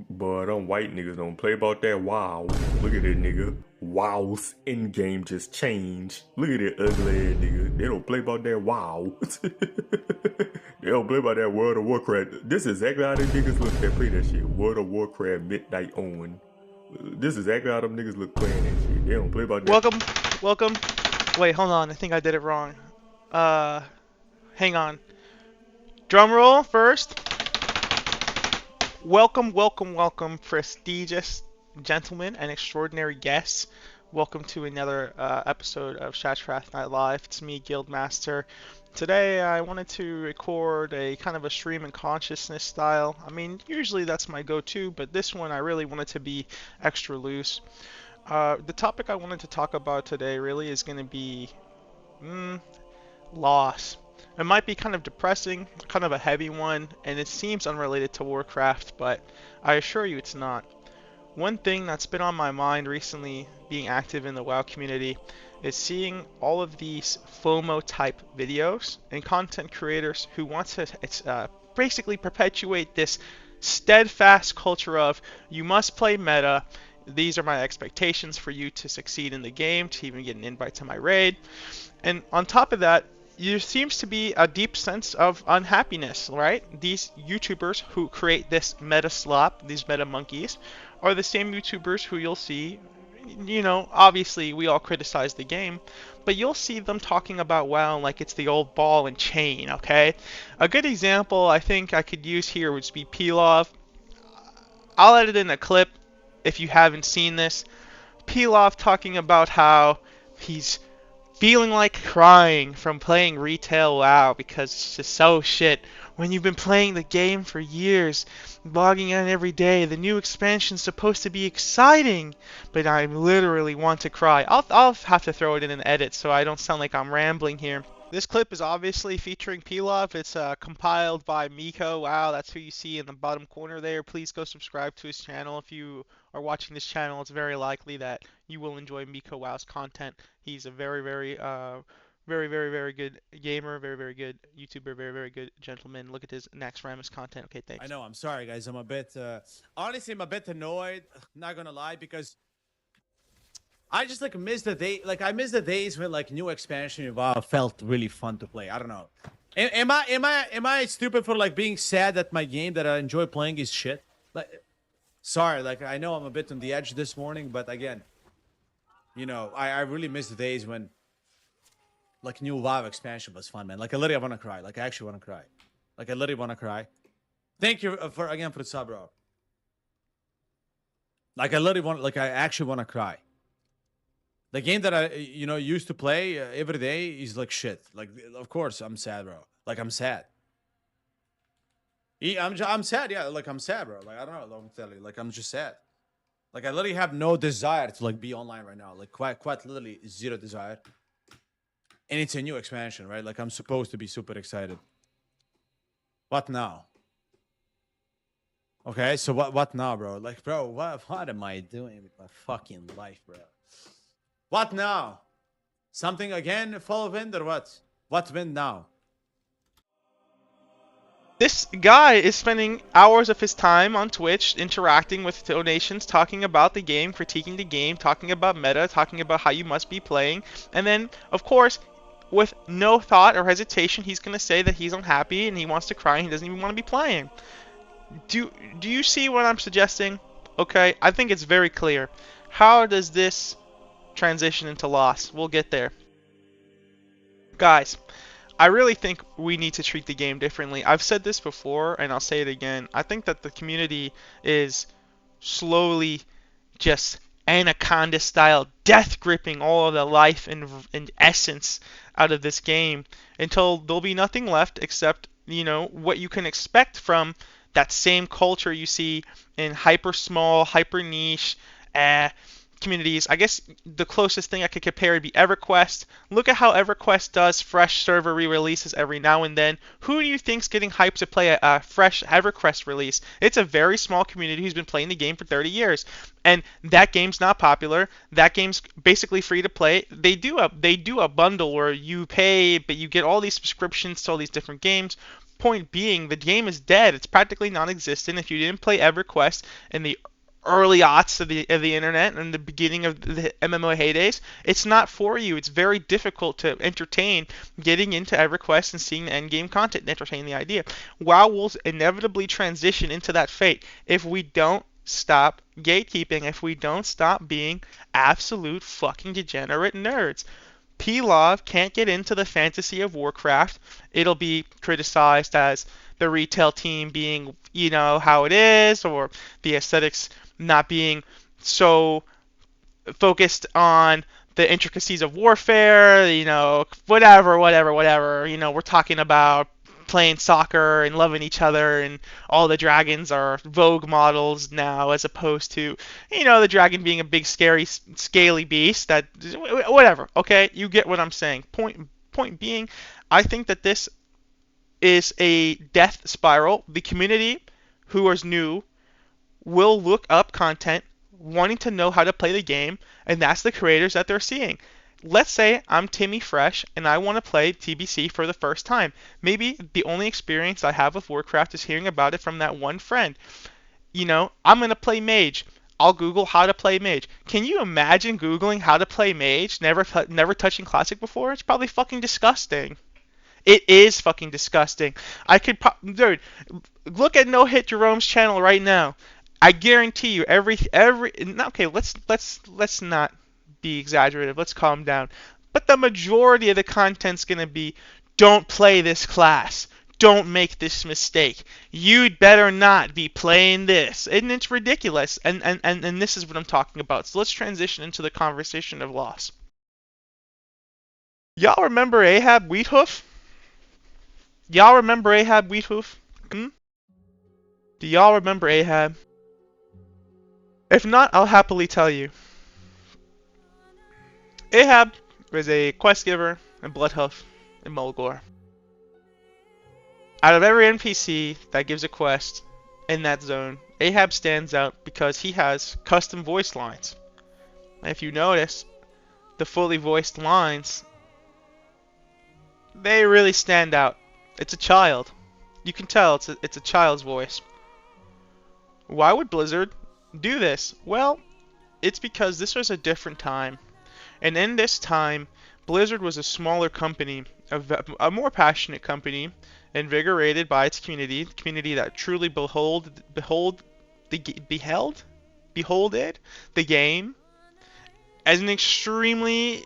But them white niggas don't play about that wow. Look at that nigga. Wow's in game just changed. Look at that ugly ass nigga. They don't play about that wow. They don't play about that World of Warcraft. This is exactly how them niggas look that play that shit. World of Warcraft Midnight On. This is exactly how them niggas look playing that shit. They don't play about that. Welcome, welcome. Wait, hold on. I think I did it wrong. Uh, Hang on. Drum roll first. Welcome, welcome, welcome, prestigious gentlemen and extraordinary guests. Welcome to another episode of Shattrath Night Live. It's me, Guildmaster. Today I wanted to record a kind of a stream and consciousness style. I mean, usually that's my go-to, but this one I really wanted to be extra loose. The topic I wanted to talk about today really is going to be loss. It might be kind of depressing, kind of a heavy one, and it seems unrelated to Warcraft, but I assure you it's not. One thing that's been on my mind recently, being active in the WoW community, is seeing all of these FOMO type videos and content creators who want to basically perpetuate this steadfast culture of you must play meta. These are my expectations for you to succeed in the game, to even get an invite to my raid. And on top of that, there seems to be a deep sense of unhappiness, right? These YouTubers who create this meta slop, these meta monkeys, are the same YouTubers who you'll see, obviously we all criticize the game, but you'll see them talking about WoW like it's the old ball and chain, okay? A good example I think I could use here would be Pilov. I'll edit in a clip if you haven't seen this. Pilov talking about how he's feeling like crying from playing retail WoW because it's just so shit. When you've been playing the game for years, logging in every day, the new expansion's supposed to be exciting, but I literally want to cry. I'll have to throw it in an edit so I don't sound like I'm rambling here. This clip is obviously featuring Pilov. It's compiled by Miko. Wow, that's who you see in the bottom corner there. Please go subscribe to his channel. If you are watching this channel, it's very likely that you will enjoy Miko Wow's content. He's a very good gamer, very good YouTuber, very good gentleman. Look at his Nax Ramus content. Okay, I thanks. know. I'm sorry, guys. I'm a bit, honestly, I'm a bit annoyed. Not gonna lie, because I just like miss the day. Like I miss the days when like new expansion of WoW felt really fun to play. I don't know. Am I stupid for like being sad that my game that I enjoy playing is shit? Like, sorry. Like I know I'm a bit on the edge this morning, but again, I really miss the days when like new WoW expansion was fun, man. Like I literally wanna cry. Like I actually wanna cry. Like I literally wanna cry. Thank you for again for the sub, bro. Like I literally want, like I actually want to cry. The game that I used to play every day is like shit. Like of course I'm sad, bro. Like I'm sad. I'm sad, yeah. Like I'm sad, bro. Like I don't know. Let me tell you. Like I'm just sad. Like I literally have no desire to like be online right now. Like quite literally zero desire. And it's a new expansion, right? Like I'm supposed to be super excited. What now? Okay, so what now, bro? Like, bro, what am I doing with my fucking life, bro? What now? Something again, follow wind or what? What wind now? This guy is spending hours of his time on Twitch interacting with donations, talking about the game, critiquing the game, talking about meta, talking about how you must be playing, and then, of course, with no thought or hesitation, he's going to say that he's unhappy and he wants to cry and he doesn't even want to be playing. Do you see what I'm suggesting? Okay, I think it's very clear. How does this transition into loss? We'll get there. Guys, I really think we need to treat the game differently. I've said this before and I'll say it again. I think that the community is slowly just anaconda style death gripping all of the life and essence out of this game until there'll be nothing left except what you can expect from that same culture you see in hyper small, hyper niche communities. I guess the closest thing I could compare would be EverQuest. Look at how EverQuest does fresh server re-releases every now and then. Who do you think's getting hyped to play a fresh EverQuest release? It's a very small community who's been playing the game for 30 years. And that game's not popular. That game's basically free to play. They do a bundle where you pay, but you get all these subscriptions to all these different games. Point being, the game is dead. It's practically non-existent. If you didn't play EverQuest in the early aughts of the internet and the beginning of the MMO heydays, it's not for you. It's very difficult to entertain getting into EverQuest and seeing the end game content and entertain the idea. WoW will inevitably transition into that fate if we don't stop gatekeeping, if we don't stop being absolute fucking degenerate nerds. P-Love can't get into the fantasy of Warcraft. It'll be criticized as the retail team being, how it is, or the aesthetics not being so focused on the intricacies of warfare, whatever. We're talking about playing soccer and loving each other, and all the dragons are Vogue models now, as opposed to, the dragon being a big, scary, scaly beast. That, whatever. Okay, you get what I'm saying. Point being, I think that this is a death spiral. The community, who is new, will look up content wanting to know how to play the game, and that's the creators that they're seeing. Let's say I'm Timmy Fresh and I want to play TBC for the first time. Maybe the only experience I have with Warcraft is hearing about it from that one friend. I'm going to play Mage. I'll Google how to play Mage. Can you imagine Googling how to play Mage, never touching Classic before? It's probably fucking disgusting. It is fucking disgusting. Dude, look at No Hit Jerome's channel right now. I guarantee you, okay, let's not be exaggerative. Let's calm down. But the majority of the content's gonna be, don't play this class. Don't make this mistake. You'd better not be playing this. And it's ridiculous. And this is what I'm talking about. So let's transition into the conversation of loss. Y'all remember Ahab Wheathoof? Hmm? Do y'all remember Ahab? If not, I'll happily tell you. Ahab was a quest giver in Bloodhoof in Mulgore. Out of every NPC that gives a quest in that zone, Ahab stands out because he has custom voice lines. And if you notice, the fully voiced lines, they really stand out. It's a child. You can tell it's a child's voice. Why would Blizzard do this? Well, it's because this was a different time. And in this time, Blizzard was a smaller company, a more passionate company, invigorated by its community, the community that truly beholded the game as an extremely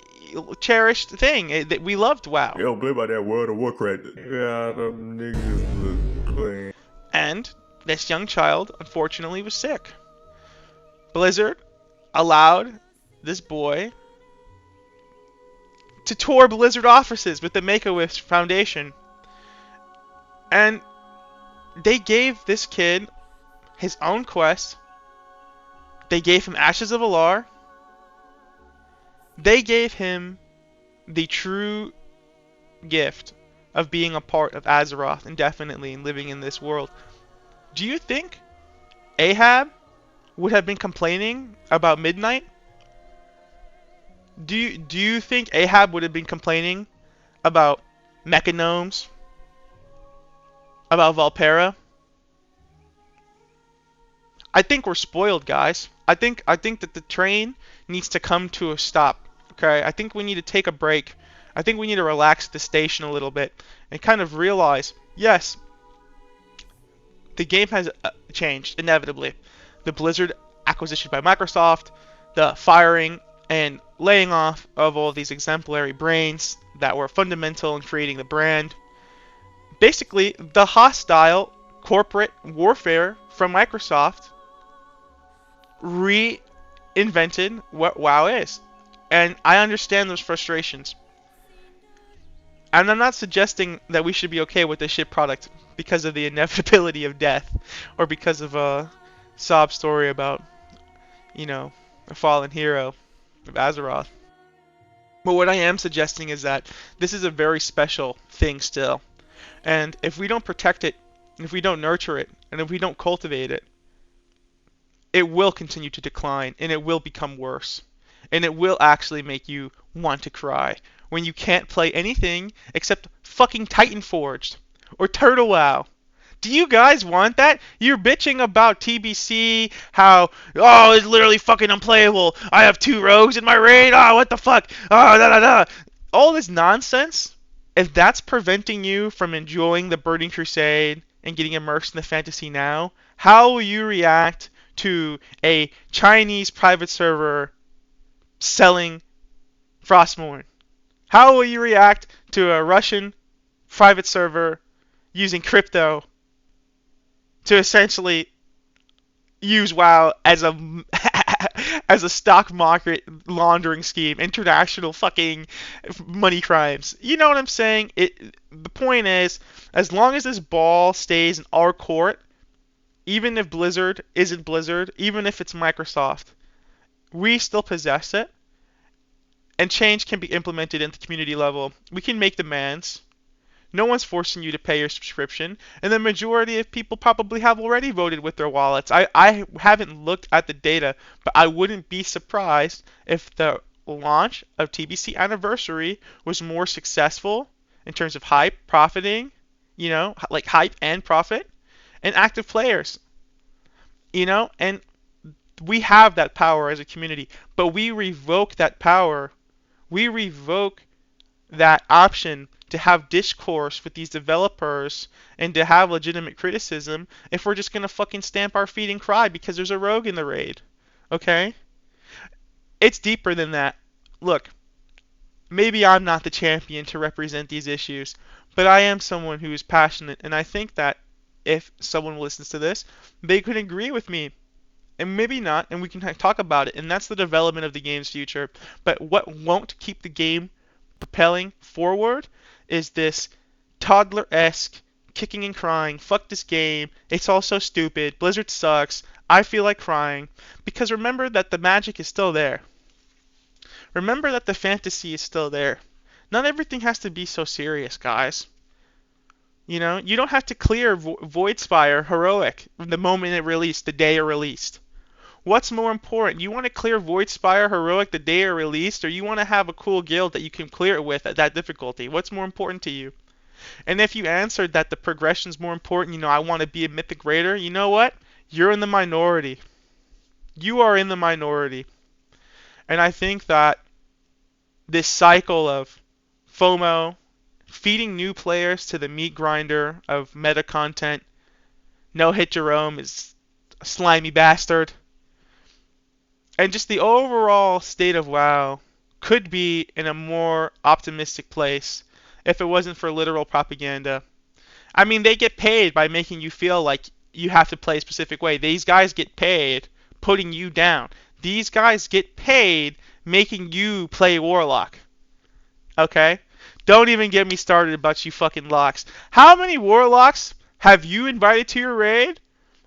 cherished thing. That we loved WoW. Yo, play by that World of Warcraft. Yeah, them niggas look clean. And this young child, unfortunately, was sick. Blizzard allowed this boy to tour Blizzard offices with the Make-A-Wish Foundation. And they gave this kid his own quest. They gave him Ashes of Alar. They gave him the true gift of being a part of Azeroth indefinitely and living in this world. Do you think Ahab would have been complaining about Midnight? Do you think Ahab would have been complaining about Mechanomes? About Valpera? I think we're spoiled, guys. I think that the train needs to come to a stop. Okay? I think we need to take a break. I think we need to relax the station a little bit and kind of realize, yes, the game has changed inevitably. The Blizzard acquisition by Microsoft, the firing and laying off of all these exemplary brains that were fundamental in creating the brand. Basically, the hostile corporate warfare from Microsoft reinvented what WoW is. And I understand those frustrations. And I'm not suggesting that we should be okay with this shit product because of the inevitability of death, or because of a sob story about, a fallen hero of Azeroth. But what I am suggesting is that this is a very special thing still. And if we don't protect it, if we don't nurture it, and if we don't cultivate it, it will continue to decline, and it will become worse. And it will actually make you want to cry when you can't play anything except fucking Titanforged, or Turtle WoW? Do you guys want that? You're bitching about TBC, how, oh, it's literally fucking unplayable. I have 2 rogues in my raid. Oh, what the fuck? Oh, da da da. All this nonsense, if that's preventing you from enjoying the Burning Crusade and getting immersed in the fantasy now, how will you react to a Chinese private server selling Frostmourne? How will you react to a Russian private server using crypto to essentially use WoW as a as a stock market laundering scheme, international fucking money crimes? You know what I'm saying? The point is, as long as this ball stays in our court, even if Blizzard isn't Blizzard, even if it's Microsoft, we still possess it, and change can be implemented at the community level. We can make demands. No one's forcing you to pay your subscription, and the majority of people probably have already voted with their wallets. I haven't looked at the data, but I wouldn't be surprised if the launch of TBC Anniversary was more successful in terms of hype, profiting, like hype and profit, and active players, and we have that power as a community, but we revoke that power. We revoke that option to have discourse with these developers and to have legitimate criticism if we're just gonna fucking stamp our feet and cry because there's a rogue in the raid. Okay? It's deeper than that. Look, maybe I'm not the champion to represent these issues, but I am someone who is passionate, and I think that if someone listens to this, they could agree with me. And maybe not, and we can talk about it, and that's the development of the game's future. But what won't keep the game propelling forward is this toddler-esque kicking and crying, fuck this game, it's all so stupid, Blizzard sucks, I feel like crying. Because remember that the magic is still there. Remember that the fantasy is still there. Not everything has to be so serious, guys. You don't have to clear Voidspire Heroic the moment it released, the day it released. What's more important? You want to clear Voidspire Heroic the day it released, or you want to have a cool guild that you can clear it with at that difficulty? What's more important to you? And if you answered that the progression's more important, I want to be a Mythic Raider, you know what? You're in the minority. You are in the minority. And I think that this cycle of FOMO, feeding new players to the meat grinder of meta content, no hit Jerome is a slimy bastard, and just the overall state of WoW could be in a more optimistic place if it wasn't for literal propaganda. I mean, they get paid by making you feel like you have to play a specific way. These guys get paid putting you down. These guys get paid making you play Warlock. Okay? Don't even get me started about you fucking locks. How many Warlocks have you invited to your raid?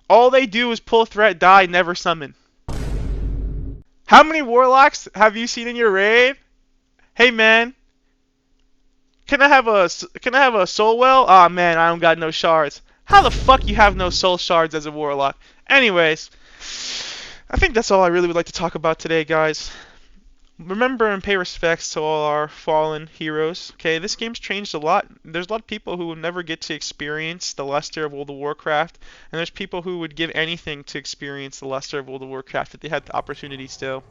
All they do is pull threat, die, never summon. How many Warlocks have you seen in your raid? Hey man, can I have a soul well? Aw man, I don't got no shards. How the fuck you have no soul shards as a Warlock? Anyways, I think that's all I really would like to talk about today, guys. Remember and pay respects to all our fallen heroes. Okay, this game's changed a lot. There's a lot of people who will never get to experience the luster of World of Warcraft, and there's people who would give anything to experience the luster of World of Warcraft if they had the opportunity still.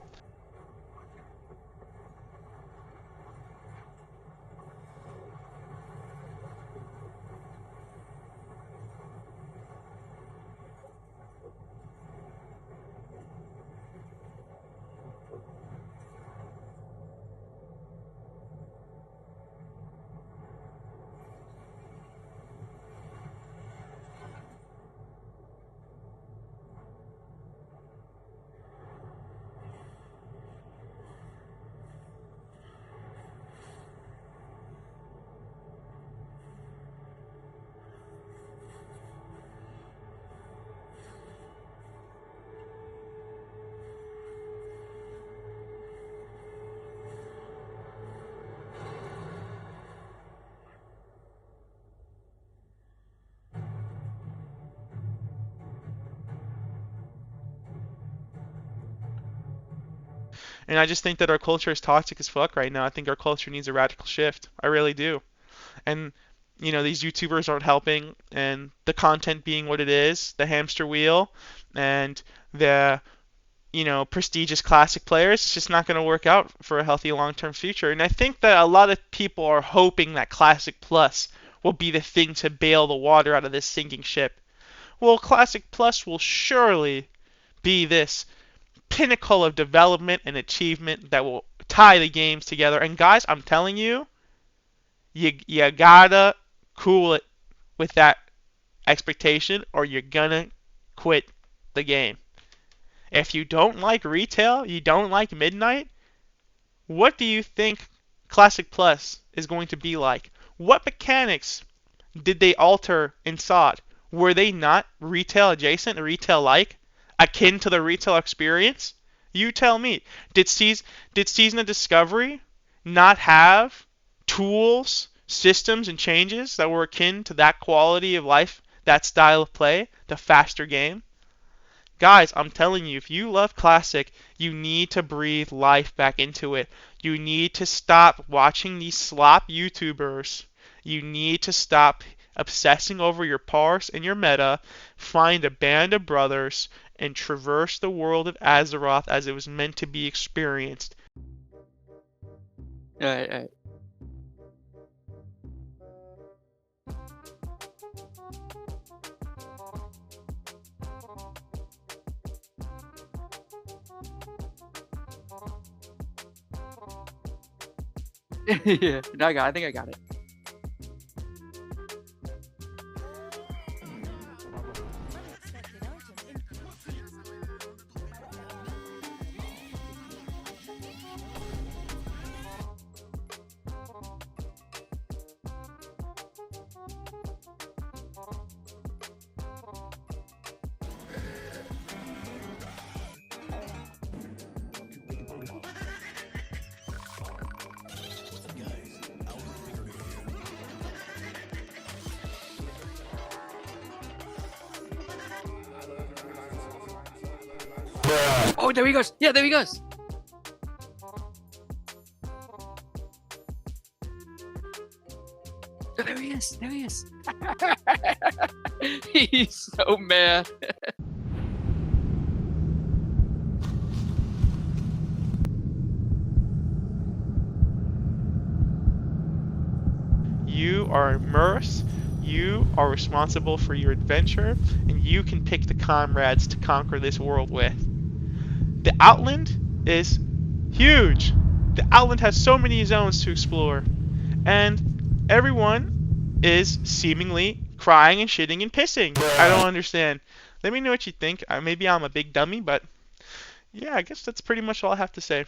And I just think that our culture is toxic as fuck right now. I think our culture needs a radical shift. I really do. And these YouTubers aren't helping, and the content being what it is, the hamster wheel, and the prestigious classic players, it's just not going to work out for a healthy long-term future. And I think that a lot of people are hoping that Classic Plus will be the thing to bail the water out of this sinking ship. Well, Classic Plus will surely be this pinnacle of development and achievement that will tie the games together. And guys, I'm telling you, you gotta cool it with that expectation, or you're gonna quit the game. If you don't like retail, you don't like Midnight, what do you think Classic Plus is going to be like? What mechanics did they alter in SOD? Were they not retail adjacent, retail like, akin to the retail experience? You tell me. Did Season of Discovery not have tools, systems, and changes that were akin to that quality of life, that style of play, the faster game? Guys, I'm telling you, if you love Classic, you need to breathe life back into it. You need to stop watching these slop YouTubers. You need to stop obsessing over your parse and your meta, find a band of brothers, and traverse the world of Azeroth as it was meant to be experienced. Alright. Yeah, no, I think I got it. Oh, there he goes. Yeah, there he goes. Oh, there he is. There he is. He's so mad. You are immersed, you are responsible for your adventure, and you can pick the comrades to conquer this world with. The Outland is huge. The Outland has so many zones to explore, and everyone is seemingly crying and shitting and pissing. I don't understand. Let me know what you think. Maybe I'm a big dummy, but yeah, I guess that's pretty much all I have to say.